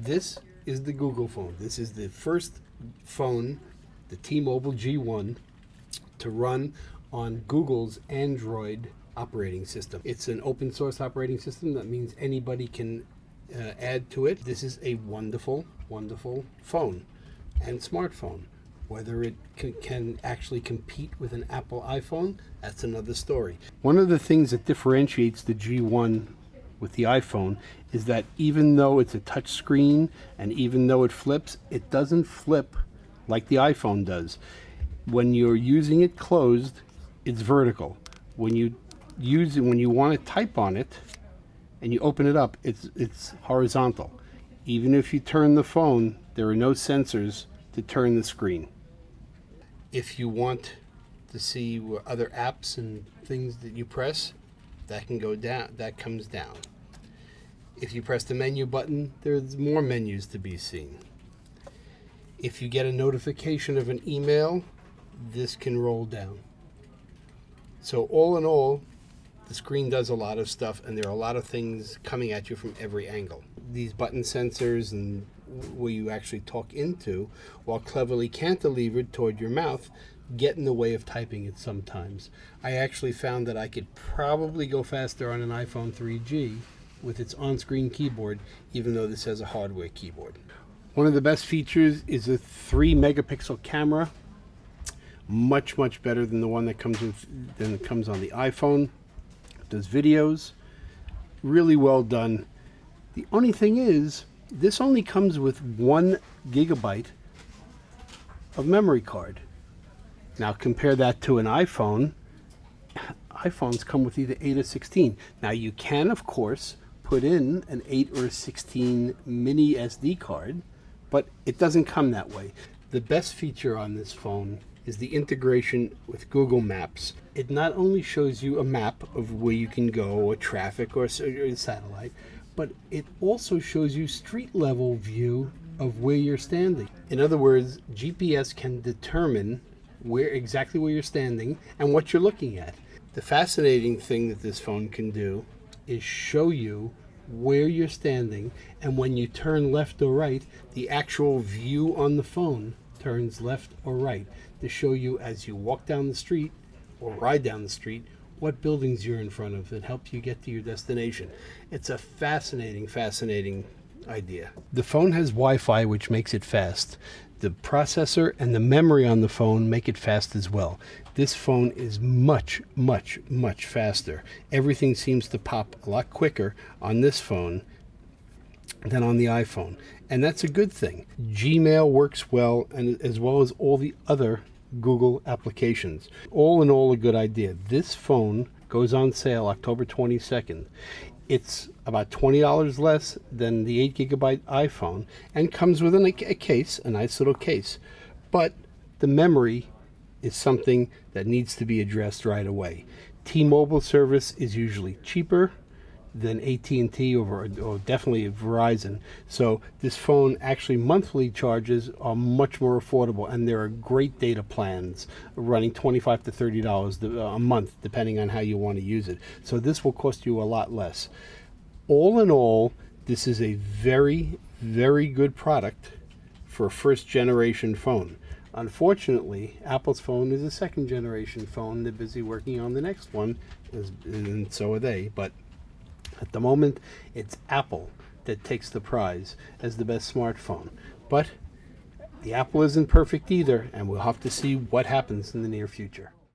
This is the Google phone. This is the first phone, the T-Mobile G1, to run on Google's Android operating system. It's an open source operating system. That means anybody can add to it. This is a wonderful, wonderful phone and smartphone. Whether it can actually compete with an Apple iPhone, that's another story. One of the things that differentiates the G1 with the iPhone is that even though it's a touch screen and even though it flips, it doesn't flip like the iPhone does. When you're using it closed, it's vertical. When you use it, when you want to type on it and you open it up, it's horizontal. Even if you turn the phone, there are no sensors to turn the screen. If you want to see other apps and things that you press, that can go down, that comes down. If you press the menu button, there's more menus to be seen. If you get a notification of an email, this can roll down. So all in all, the screen does a lot of stuff, and there are a lot of things coming at you from every angle. These button sensors and where you actually talk into, while cleverly cantilevered toward your mouth, get in the way of typing it sometimes. I actually found that I could probably go faster on an iPhone 3G with its on-screen keyboard, even though this has a hardware keyboard. One of the best features is a 3-megapixel camera, much better than the one that comes on the iPhone. It does videos, really well done. The only thing is, this only comes with 1 gigabyte of memory card. Now compare that to an iPhone. iPhones come with either 8 or 16. Now you can, of course, put in an 8 or 16 mini SD card, but it doesn't come that way. The best feature on this phone is the integration with Google Maps. It not only shows you a map of where you can go, or traffic, or satellite, but it also shows you street level view of where you're standing. In other words, GPS can determine exactly where you're standing and what you're looking at. The fascinating thing that this phone can do is show you where you're standing, and when you turn left or right, the actual view on the phone turns left or right to show you as you walk down the street or ride down the street what buildings you're in front of and help you get to your destination. It's a fascinating idea. The phone has Wi-Fi, which makes it fast. The processor and the memory on the phone make it fast as well. This phone is much faster. Everything seems to pop a lot quicker on this phone than on the iPhone, and that's a good thing. Gmail works well, and as well as all the other Google applications. All in all, a good idea. This phone goes on sale October 22nd. It's about $20 less than the 8 gigabyte iPhone and comes with a case, a nice little case. But the memory is something that needs to be addressed right away. T-Mobile service is usually cheaper than AT&T or definitely Verizon. So this phone actually monthly charges are much more affordable, and there are great data plans running $25 to $30 a month, depending on how you want to use it. So this will cost you a lot less. All in all, this is a very good product for a first generation phone. Unfortunately, Apple's phone is a second generation phone. They're busy working on the next one, and so are they. But at the moment, it's Apple that takes the prize as the best smartphone. But the Apple isn't perfect either, and we'll have to see what happens in the near future.